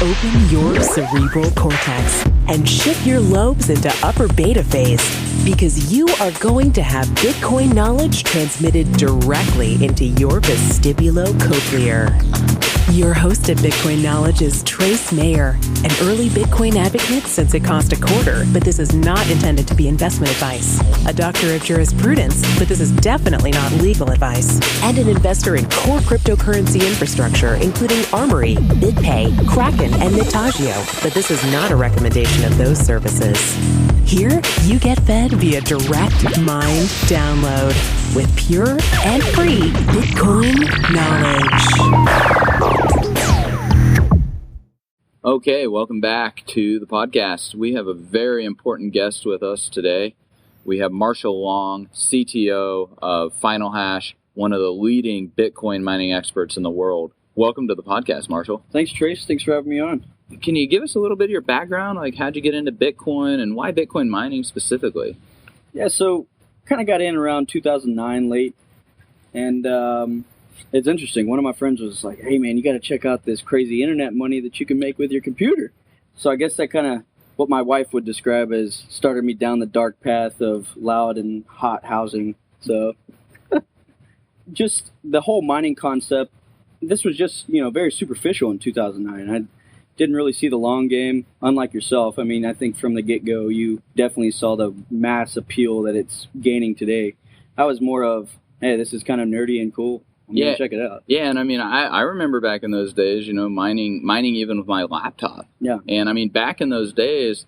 Open your cerebral cortex and shift your lobes into upper beta phase, because you are going to have Bitcoin knowledge transmitted directly into your vestibulocochlear. Your host of Bitcoin Knowledge is Trace Mayer, an early Bitcoin advocate since it cost $0.25, but this is not intended to be investment advice. A doctor of jurisprudence, but this is definitely not legal advice. And an investor in core cryptocurrency infrastructure, including Armory, BitPay, Kraken, and Mitagio, but this is not a recommendation of those services. Here, you get fed via direct mind download with pure and free Bitcoin knowledge. Okay, welcome back to the podcast. We have a very important guest with us today. We have Marshall Long, CTO of Final Hash, one of the leading Bitcoin mining experts in the world. Welcome to the podcast, Marshall. Thanks, Trace. Thanks for having me on. Can you give us a little bit of your background? Like, how'd you get into Bitcoin and why Bitcoin mining specifically? Yeah, so kind of got in around 2009 late, and it's interesting. One of my friends was like, hey, man, you got to check out this crazy internet money that you can make with your computer. So I guess that kind of what my wife would describe as started me down the dark path of loud and hot housing. So just the whole mining concept, this was just, very superficial in 2009. I didn't really see the long game, unlike yourself. I mean, I think from the get-go, you definitely saw the mass appeal that it's gaining today. I was more of, hey, this is kind of nerdy and cool. I'm gonna check it out. Yeah, and I mean, I remember back in those days, mining even with my laptop. Yeah. And I mean, back in those days,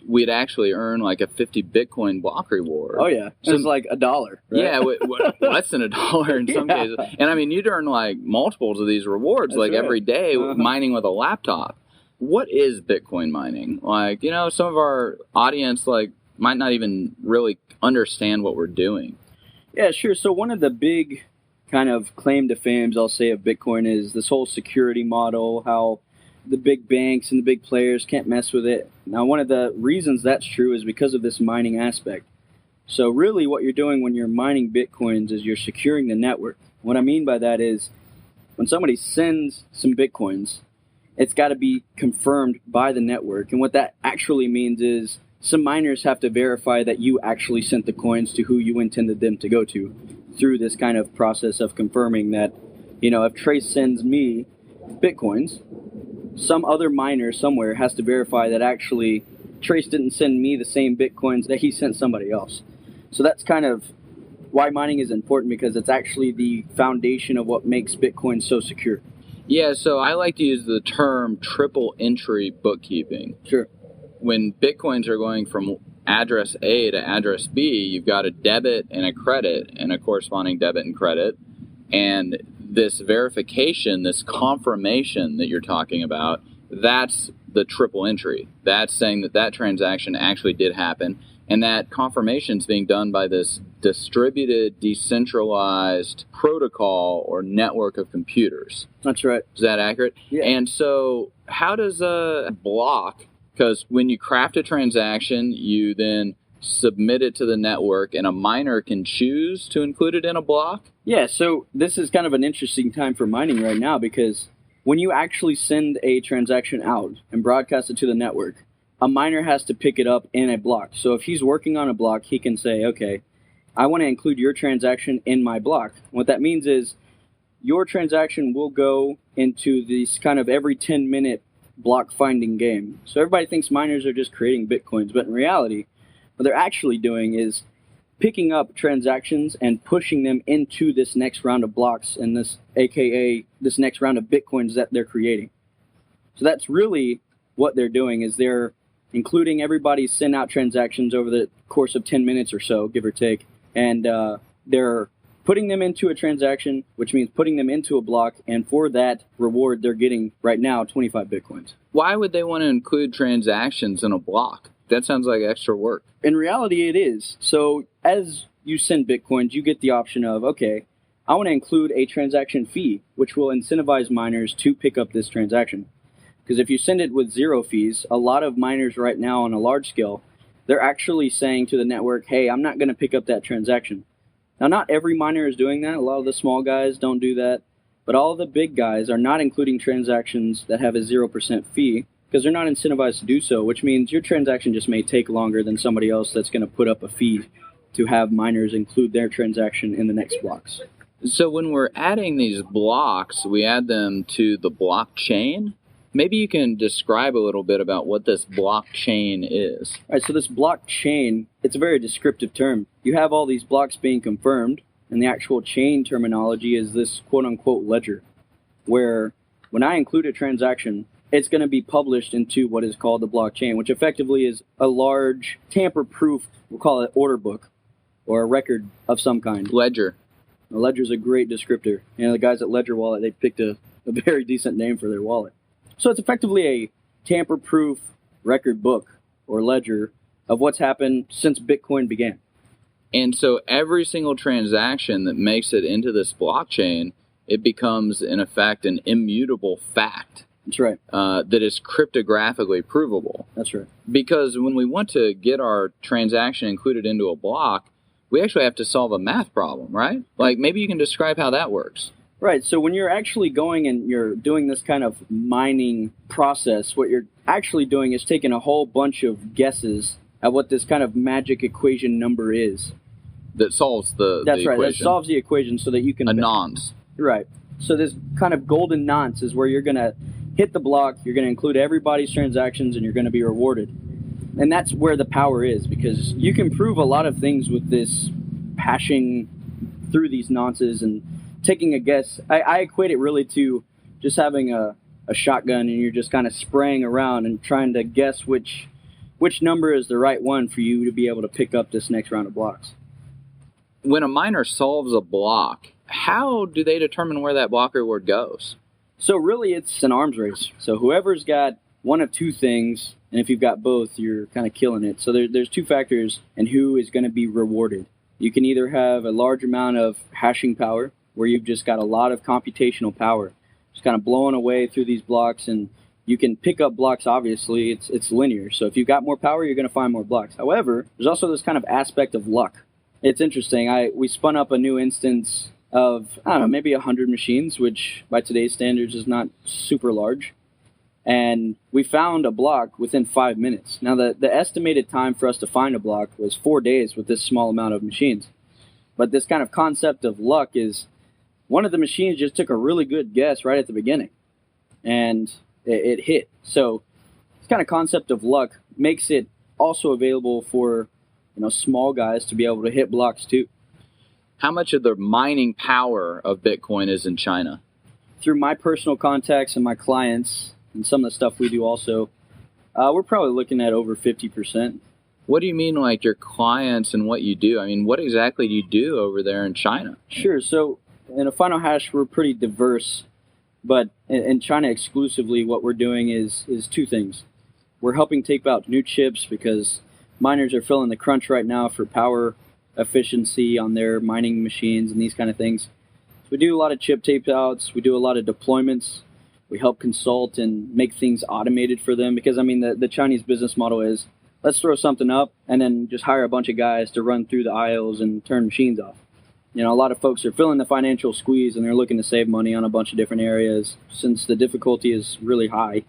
we'd actually earn like a 50 Bitcoin block reward. Oh, yeah. So, it was like $1. Right? Yeah, less than $1 in some cases. And I mean, you'd earn like multiples of these rewards. That's like right. Every day mining with a laptop. What is Bitcoin mining? Like, some of our audience might not even really understand what we're doing. Yeah, sure. So one of the big kind of claim to fames, I'll say, of Bitcoin is this whole security model, how the big banks and the big players can't mess with it. Now, one of the reasons that's true is because of this mining aspect. So really what you're doing when you're mining Bitcoins is you're securing the network. What I mean by that is when somebody sends some Bitcoins, it's got to be confirmed by the network. And what that actually means is some miners have to verify that you actually sent the coins to who you intended them to go to through this kind of process of confirming that, if Trace sends me Bitcoins, some other miner somewhere has to verify that actually Trace didn't send me the same Bitcoins that he sent somebody else. So that's kind of why mining is important, because it's actually the foundation of what makes Bitcoin so secure. Yeah, so I like to use the term triple entry bookkeeping. Sure. When Bitcoins are going from address A to address B, you've got a debit and a credit and a corresponding debit and credit. And this verification, this confirmation that you're talking about, that's the triple entry. That's saying that transaction actually did happen. And that confirmation is being done by this distributed, decentralized protocol or network of computers. That's right. Is that accurate? Yeah. And so how does a block, because when you craft a transaction, you then submit it to the network, and a miner can choose to include it in a block? Yeah, so this is kind of an interesting time for mining right now, because when you actually send a transaction out and broadcast it to the network, a miner has to pick it up in a block. So if he's working on a block, he can say, okay, I want to include your transaction in my block. What that means is your transaction will go into this kind of every 10-minute block finding game. So everybody thinks miners are just creating Bitcoins, but in reality, what they're actually doing is picking up transactions and pushing them into this next round of blocks and this, aka this next round of Bitcoins that they're creating. So that's really what they're doing, is they're including everybody's send out transactions over the course of 10 minutes or so, give or take, and they're putting them into a transaction, which means putting them into a block, and for that reward, they're getting right now 25 Bitcoins. Why would they want to include transactions in a block? That sounds like extra work. In reality, it is. So as you send Bitcoins, you get the option of, okay, I want to include a transaction fee, which will incentivize miners to pick up this transaction. Because if you send it with zero fees, a lot of miners right now on a large scale, they're actually saying to the network, hey, I'm not going to pick up that transaction. Now, not every miner is doing that. A lot of the small guys don't do that. But all the big guys are not including transactions that have a 0% fee because they're not incentivized to do so, which means your transaction just may take longer than somebody else that's going to put up a fee to have miners include their transaction in the next blocks. So when we're adding these blocks, we add them to the blockchain. Maybe you can describe a little bit about what this blockchain is. All right, so this blockchain, it's a very descriptive term. You have all these blocks being confirmed, and the actual chain terminology is this quote-unquote ledger, where when I include a transaction, it's going to be published into what is called the blockchain, which effectively is a large tamper-proof, we'll call it order book, or a record of some kind. Ledger. A ledger is a great descriptor. You know, the guys at Ledger Wallet, they picked a very decent name for their wallet. So it's effectively a tamper-proof record book or ledger of what's happened since Bitcoin began. And so every single transaction that makes it into this blockchain, it becomes, in effect, an immutable fact. That's right. That is cryptographically provable. That's right. Because when we want to get our transaction included into a block, we actually have to solve a math problem, right? Like, maybe you can describe how that works. Right. So when you're actually going and you're doing this kind of mining process, what you're actually doing is taking a whole bunch of guesses at what this kind of magic equation number is. That solves the That's right. equation. That solves the equation so that you can... A nonce. Right. So this kind of golden nonce is where you're going to hit the block, you're going to include everybody's transactions, and you're going to be rewarded. And that's where the power is, because you can prove a lot of things with this hashing through these nonces and taking a guess. I equate it really to just having a shotgun and you're just kind of spraying around and trying to guess which number is the right one for you to be able to pick up this next round of blocks. When a miner solves a block, how do they determine where that block reward goes? So really it's an arms race. So whoever's got one of two things, and if you've got both, you're kind of killing it. So there's two factors in who is going to be rewarded. You can either have a large amount of hashing power, where you've just got a lot of computational power, just kind of blowing away through these blocks, and you can pick up blocks, obviously, it's linear. So if you've got more power, you're going to find more blocks. However, there's also this kind of aspect of luck. It's interesting. We spun up a new instance of, I don't know, maybe 100 machines, which by today's standards is not super large. And we found a block within 5 minutes. Now, the estimated time for us to find a block was 4 days with this small amount of machines. But this kind of concept of luck is one of the machines just took a really good guess right at the beginning. And it hit. So this kind of concept of luck makes it also available for, small guys to be able to hit blocks too. How much of the mining power of Bitcoin is in China? Through my personal contacts and my clients, and some of the stuff we do also, we're probably looking at over 50%. What do you mean, like your clients and what you do? I mean, what exactly do you do over there in China? Sure. So in a Final Hash, we're pretty diverse, but in China exclusively, what we're doing is two things. We're helping tape out new chips because miners are feeling the crunch right now for power efficiency on their mining machines and these kind of things. So we do a lot of chip tape outs. We do a lot of deployments. We help consult and make things automated for them because, the Chinese business model is let's throw something up and then just hire a bunch of guys to run through the aisles and turn machines off. A lot of folks are feeling the financial squeeze and they're looking to save money on a bunch of different areas since the difficulty is really high.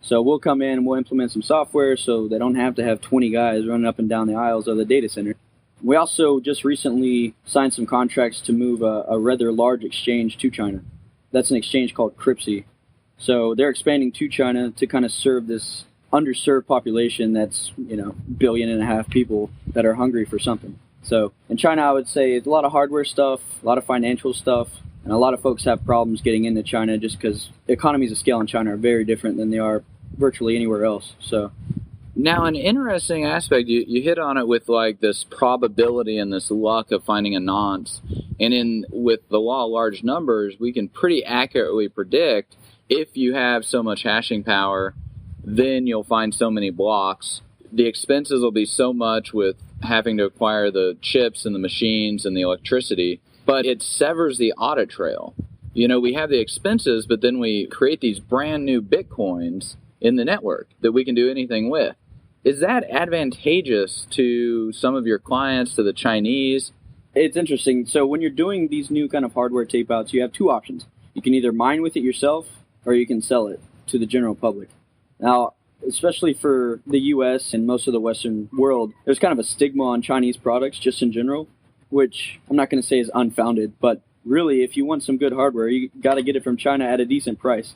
So we'll come in and we'll implement some software so they don't have to have 20 guys running up and down the aisles of the data center. We also just recently signed some contracts to move a rather large exchange to China. That's an exchange called Cryptsy. So they're expanding to China to kind of serve this underserved population that's, 1.5 billion people that are hungry for something. So in China, I would say it's a lot of hardware stuff, a lot of financial stuff, and a lot of folks have problems getting into China just because economies of scale in China are very different than they are virtually anywhere else. So now, an interesting aspect, you hit on it with like this probability and this luck of finding a nonce. And with the law of large numbers, we can pretty accurately predict if you have so much hashing power, then you'll find so many blocks. The expenses will be so much with having to acquire the chips and the machines and the electricity, but it severs the audit trail. We have the expenses, but then we create these brand new Bitcoins in the network that we can do anything with. Is that advantageous to some of your clients, to the Chinese? It's interesting. So when you're doing these new kind of hardware tape outs, you have two options. You can either mine with it yourself or you can sell it to the general public. Now, especially for the US and most of the Western world, there's kind of a stigma on Chinese products just in general, which I'm not going to say is unfounded, but really, if you want some good hardware, you got to get it from China at a decent price.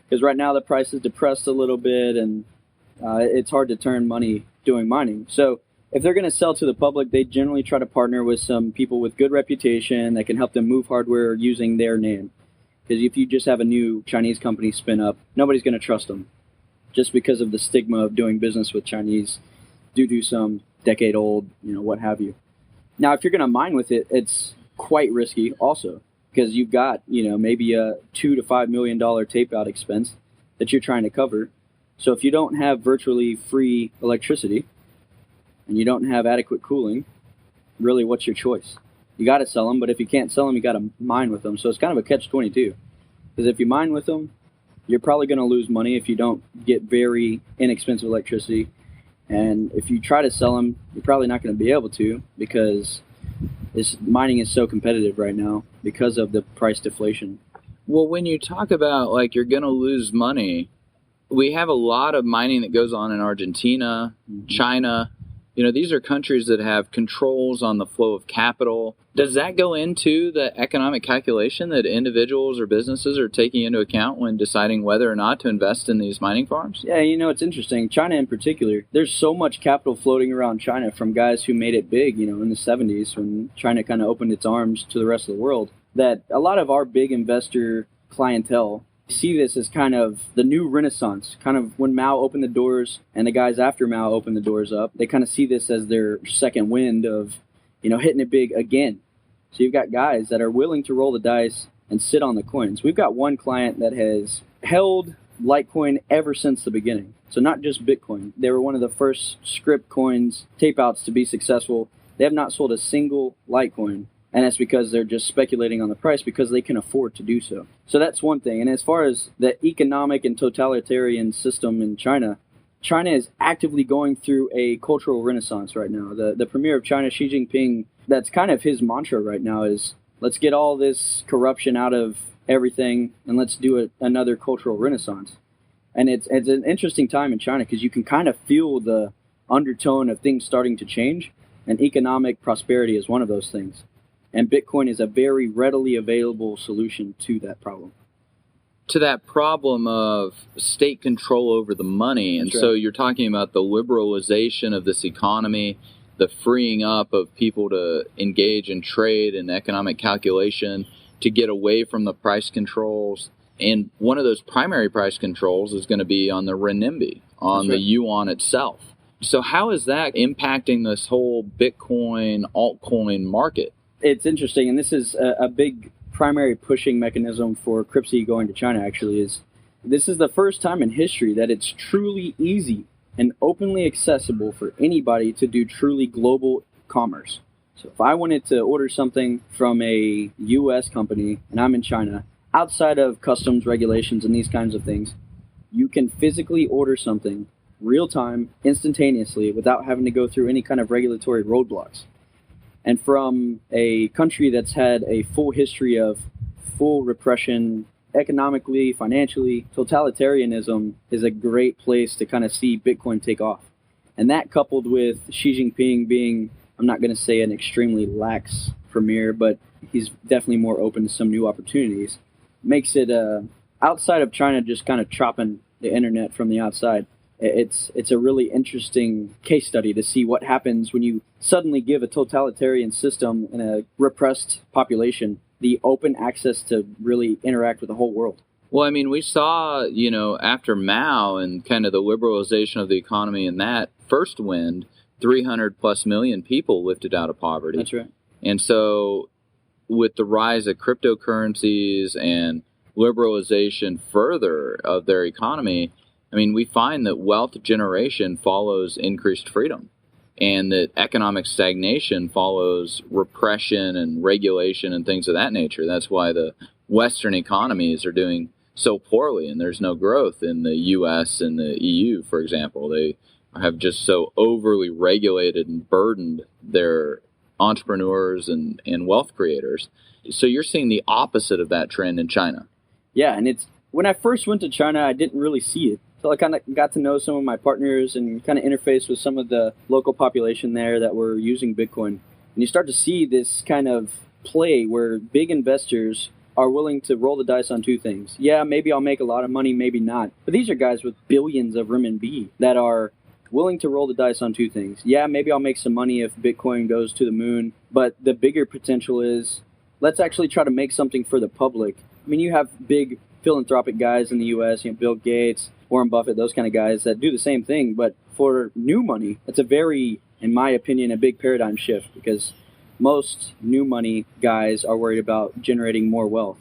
Because right now the price is depressed a little bit, and it's hard to turn money doing mining. So if they're going to sell to the public, they generally try to partner with some people with good reputation that can help them move hardware using their name. Because if you just have a new Chinese company spin up, nobody's going to trust them, just because of the stigma of doing business with Chinese due to some decade-old, what have you. Now, if you're going to mine with it, it's quite risky also, because you've got, maybe a $2 to $5 million tape out expense that you're trying to cover. So if you don't have virtually free electricity and you don't have adequate cooling, really, what's your choice? You got to sell them, but if you can't sell them, you got to mine with them. So it's kind of a catch-22, because if you mine with them, you're probably going to lose money if you don't get very inexpensive electricity. And if you try to sell them, you're probably not going to be able to, because this mining is so competitive right now because of the price deflation. Well, when you talk about like you're going to lose money, we have a lot of mining that goes on in Argentina, China. These are countries that have controls on the flow of capital. Does that go into the economic calculation that individuals or businesses are taking into account when deciding whether or not to invest in these mining farms? Yeah, it's interesting. China in particular, there's so much capital floating around China from guys who made it big, in the 70s when China kind of opened its arms to the rest of the world, that a lot of our big investor clientele see this as kind of the new renaissance, kind of when Mao opened the doors and the guys after Mao opened the doors up. They kind of see this as their second wind of, hitting it big again. So you've got guys that are willing to roll the dice and sit on the coins. We've got one client that has held Litecoin ever since the beginning. So not just Bitcoin. They were one of the first script coins, tape outs to be successful. They have not sold a single Litecoin. And that's because they're just speculating on the price because they can afford to do so. So that's one thing. And as far as the economic and totalitarian system in China, China is actively going through a cultural renaissance right now. The premier of China, Xi Jinping, that's kind of his mantra right now is, let's get all this corruption out of everything and let's do another cultural renaissance. And it's an interesting time in China because you can kind of feel the undertone of things starting to change, and economic prosperity is one of those things. And Bitcoin is a very readily available solution to that problem. To that problem of state control over the money. And so you're talking about the liberalization of this economy, the freeing up of people to engage in trade and economic calculation, to get away from the price controls. And one of those primary price controls is going to be on the renminbi, on the yuan itself. So how is that impacting this whole Bitcoin altcoin market? It's interesting, and this is a big primary pushing mechanism for Cryptsy going to China, actually, is this is the first time in history that it's truly easy and openly accessible for anybody to do truly global commerce. So if I wanted to order something from a U.S. company and I'm in China, outside of customs regulations and these kinds of things, you can physically order something real-time, instantaneously, without having to go through any kind of regulatory roadblocks. And from a country that's had a full history of full repression, economically, financially, totalitarianism is a great place to kind of see Bitcoin take off. And that coupled with Xi Jinping being, I'm not going to say an extremely lax premier, but he's definitely more open to some new opportunities, makes it, outside of China just kind of chopping the internet from the outside, it's a really interesting case study to see what happens when you suddenly give a totalitarian system in a repressed population the open access to really interact with the whole world. Well, I mean, we saw, after Mao and kind of the liberalization of the economy in that first wind, 300 plus million people lifted out of poverty. That's right. And so with the rise of cryptocurrencies and liberalization further of their economy, I mean, we find that wealth generation follows increased freedom, and that economic stagnation follows repression and regulation and things of that nature. That's why the Western economies are doing so poorly, and there's no growth in the U.S. and the EU, for example. They have just so overly regulated and burdened their entrepreneurs and wealth creators. So you're seeing the opposite of that trend in China. Yeah, and it's when I first went to China, I didn't really see it. So I kind of got to know some of my partners and kind of interface with some of the local population there that were using Bitcoin. And you start to see this kind of play where big investors are willing to roll the dice on two things. Yeah, maybe I'll make a lot of money, maybe not. But these are guys with billions of renminbi that are willing to roll the dice on two things. Yeah, maybe I'll make some money if Bitcoin goes to the moon. But the bigger potential is, let's actually try to make something for the public. I mean, you have big philanthropic guys in the U.S., Bill Gates, Warren Buffett, those kind of guys that do the same thing. But for new money, it's a very, in my opinion, a big paradigm shift, because most new money guys are worried about generating more wealth.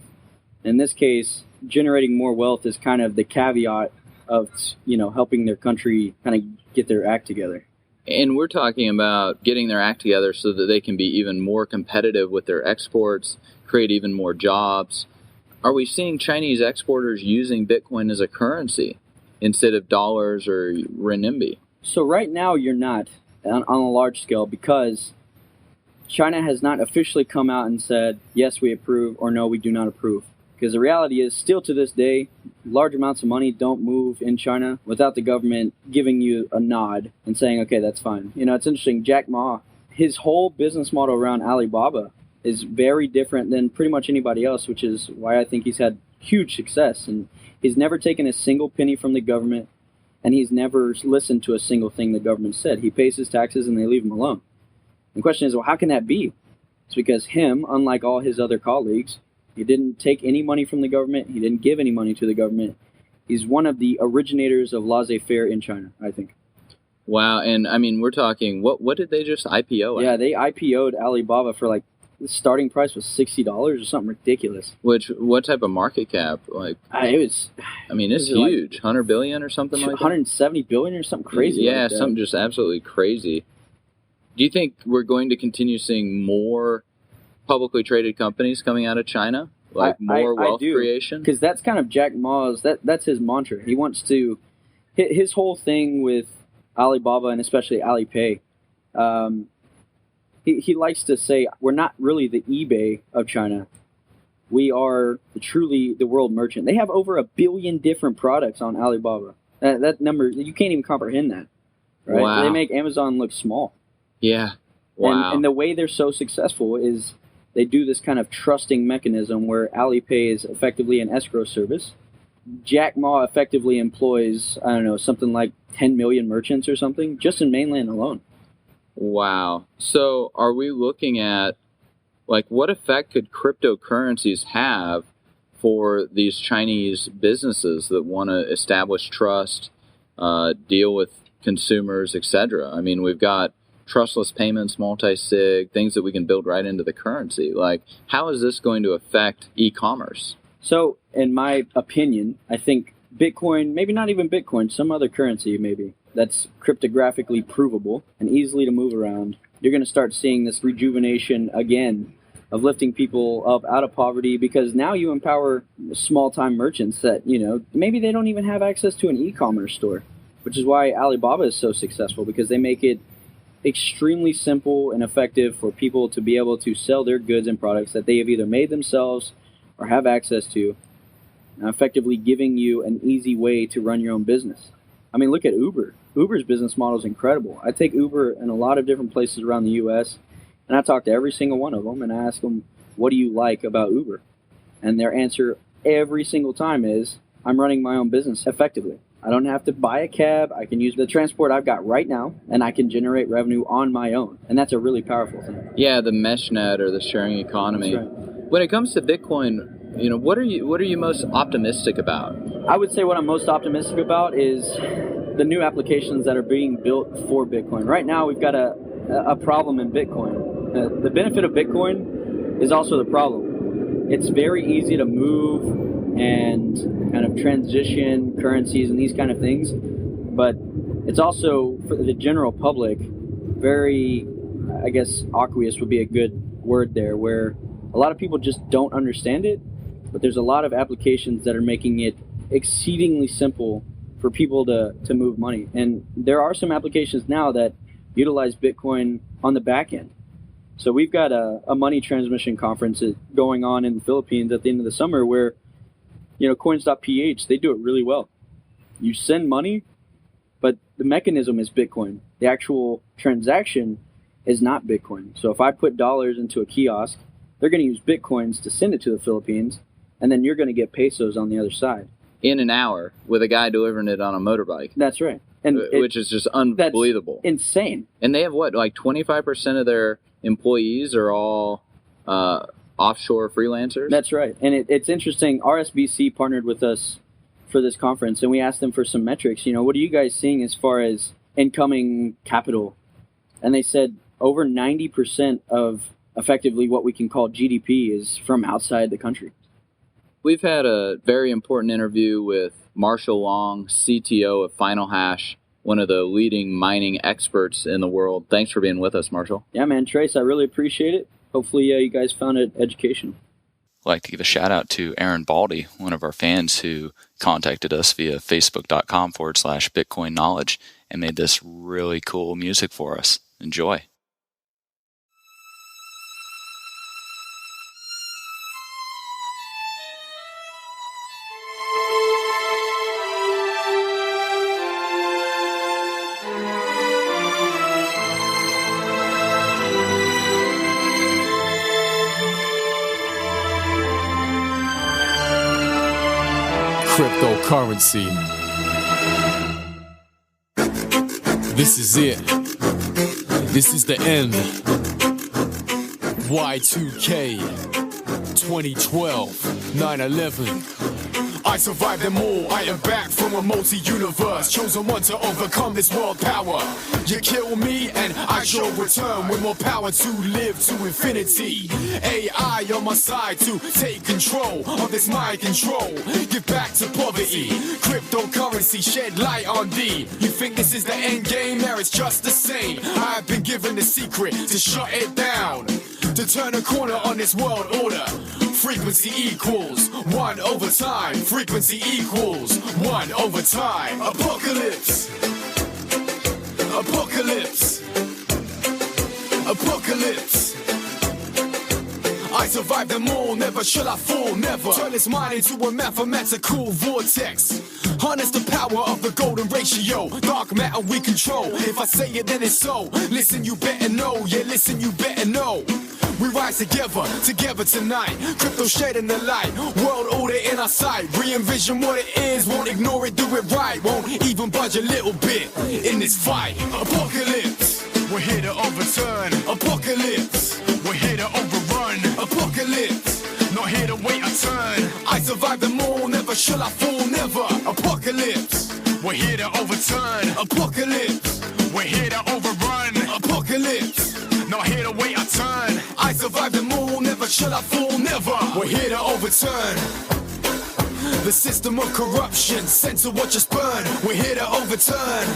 In this case, generating more wealth is kind of the caveat of, helping their country kind of get their act together. And we're talking about getting their act together so that they can be even more competitive with their exports, create even more jobs. Are we seeing Chinese exporters using Bitcoin as a currency instead of dollars or renminbi? So right now you're not on a large scale, because China has not officially come out and said, yes, we approve, or no, we do not approve. Because the reality is, still to this day, large amounts of money don't move in China without the government giving you a nod and saying, okay, that's fine. It's interesting. Jack Ma, his whole business model around Alibaba is very different than pretty much anybody else, which is why I think he's had huge success. And he's never taken a single penny from the government, and he's never listened to a single thing the government said. He pays his taxes and they leave him alone. The question is, well, how can that be? It's because him, unlike all his other colleagues, he didn't take any money from the government. He didn't give any money to the government. He's one of the originators of laissez-faire in China, I think. Wow. And I mean, we're talking, what did they just IPO at? Yeah, they IPO'd Alibaba for the starting price was $60 or something ridiculous. What type of market cap? It's huge. 100 billion or something like that? 170 billion or something crazy. Yeah, like that. Something just absolutely crazy. Do you think we're going to continue seeing more publicly traded companies coming out of China? More wealth creation? Because that's kind of Jack Ma's, that's his mantra. He wants to, his whole thing with Alibaba and especially Alipay, he likes to say, we're not really the eBay of China. We are truly the world merchant. They have over 1 billion different products on Alibaba. That number, you can't even comprehend that. Right? Wow. They make Amazon look small. Yeah. Wow. And the way they're so successful is they do this kind of trusting mechanism where Alipay is effectively an escrow service. Jack Ma effectively employs, something like 10 million merchants or something, just in mainland alone. Wow. So are we looking at, what effect could cryptocurrencies have for these Chinese businesses that want to establish trust, deal with consumers, etc.? I mean, we've got trustless payments, multi-sig, things that we can build right into the currency. How is this going to affect e-commerce? So, in my opinion, I think Bitcoin, maybe not even Bitcoin, some other currency maybe, that's cryptographically provable and easily to move around, you're going to start seeing this rejuvenation again of lifting people up out of poverty, because now you empower small-time merchants that, maybe they don't even have access to an e-commerce store, which is why Alibaba is so successful, because they make it extremely simple and effective for people to be able to sell their goods and products that they have either made themselves or have access to, effectively giving you an easy way to run your own business. I mean, look at Uber. Uber's business model is incredible. I take Uber in a lot of different places around the U.S., and I talk to every single one of them, and I ask them, what do you like about Uber? And their answer every single time is, I'm running my own business effectively. I don't have to buy a cab. I can use the transport I've got right now, and I can generate revenue on my own. And that's a really powerful thing. Yeah, the mesh net or the sharing economy. That's right. When it comes to Bitcoin, what are you most optimistic about? I would say what I'm most optimistic about is the new applications that are being built for Bitcoin. Right now, we've got a problem in Bitcoin. The benefit of Bitcoin is also the problem. It's very easy to move and kind of transition currencies and these kind of things, but it's also, for the general public, very, I guess, aqueous would be a good word there, where a lot of people just don't understand it, but there's a lot of applications that are making it exceedingly simple for people to move money. And there are some applications now that utilize Bitcoin on the back end. So we've got a money transmission conference going on in the Philippines at the end of the summer, where Coins.ph, they do it really well. You send money, but the mechanism is Bitcoin. The actual transaction is not Bitcoin. So if I put dollars into a kiosk, they're going to use Bitcoins to send it to the Philippines, and then you're going to get pesos on the other side. In an hour with a guy delivering it on a motorbike. That's right. And which is just unbelievable. That's insane. And they have what, like 25% of their employees are all offshore freelancers? That's right. And it's interesting. RSBC partnered with us for this conference, and we asked them for some metrics. What are you guys seeing as far as incoming capital? And they said over 90% of effectively what we can call GDP is from outside the country. We've had a very important interview with Marshall Long, CTO of Final Hash, one of the leading mining experts in the world. Thanks for being with us, Marshall. Yeah, man, Trace, I really appreciate it. Hopefully you guys found it educational. I'd like to give a shout out to Aaron Baldy, one of our fans who contacted us via facebook.com/Bitcoin Knowledge and made this really cool music for us. Enjoy. Cryptocurrency. This is it. This is the end. Y2K 2012 9/11. I survived them all, I am back from a multi-universe, chosen one to overcome this world power. You kill me and I shall return with more power to live to infinity. AI on my side to take control of this mind control. Give back to poverty, cryptocurrency shed light on thee. You think this is the end game? There it's just the same. I've been given the secret to shut it down, to turn a corner on this world order. Frequency equals 1 over time. Frequency equals 1 over time. Apocalypse. Apocalypse. Apocalypse. I survived them all, never shall I fall, never. Turn this mind into a mathematical vortex. Harness the power of the golden ratio. Dark matter we control. If I say it, then it's so. Listen, you better know. Yeah, listen, you better know. We rise together, together tonight. Crypto shedding the light, world order in our sight. Re-envision what it is, won't ignore it, do it right. Won't even budge a little bit in this fight. Apocalypse, we're here to overturn. Apocalypse, we're here to overrun. Apocalypse, not here to wait a turn. I survived them all, never shall I fall, never. Apocalypse, we're here to overturn. Apocalypse, we're here to overrun. Apocalypse, not here to wait a turn. I survived them all, never shall I fall, never. We're here to overturn the system of corruption, sent to watch us burn. We're here to overturn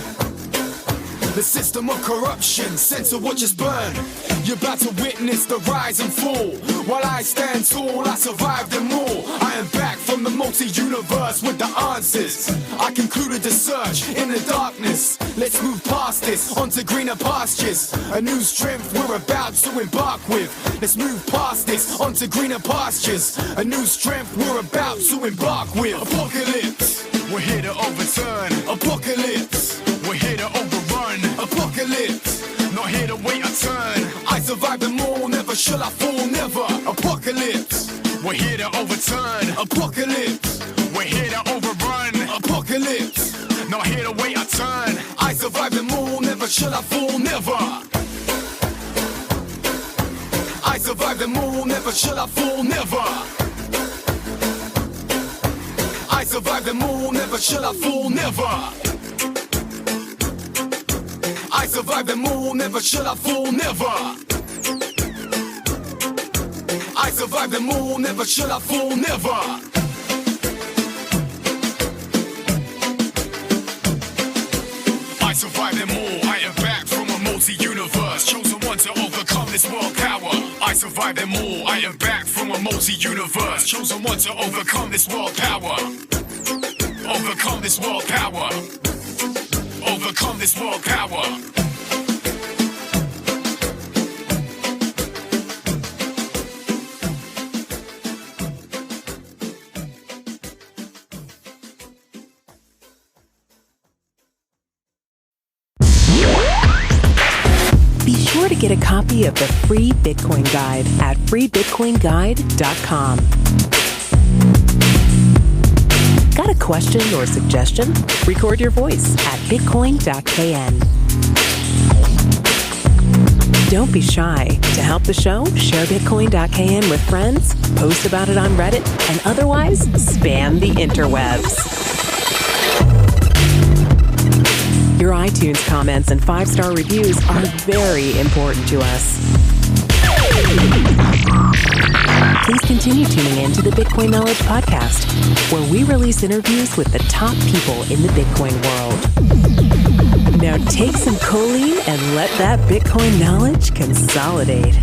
the system of corruption, sent to watch us burn. You're about to witness the rise and fall. While I stand tall, I survived them all. I am back from the multi-universe with the answers. I concluded the search in the darkness. Let's move past this, onto greener pastures. A new strength we're about to embark with. Let's move past this, onto greener pastures. A new strength we're about to embark with. Apocalypse, we're here to overturn. Apocalypse, we're here to overrun. Apocalypse, not here to wait a turn. I survived them all, never shall I fall, never. Apocalypse, we're here to overturn. Apocalypse, we're here to overrun. Apocalypse, not here to wait a turn. I survived them all, never shall I fall, never. I survived them all, never shall I fall, never. I survived them all, never shall I fall, never. I survived them all, never shall I fall, never. I survived them all, never shall I fall, never. I survived them all, I am back from a multi-universe, chosen one to overcome this world power. I survived them all, I am back from a multi-universe, chosen one to overcome this world power. Overcome this world power. Overcome this world power. sure to get a copy of the free Bitcoin Guide at freebitcoinguide.com. Got a question or suggestion? Record your voice at bitcoin.kn. Don't be shy. To help the show, share bitcoin.kn with friends, post about it on Reddit, and otherwise spam the interwebs. Your iTunes comments and 5-star reviews are very important to us. Please continue tuning in to the Bitcoin Knowledge Podcast, where we release interviews with the top people in the Bitcoin world. Now take some choline and let that Bitcoin knowledge consolidate.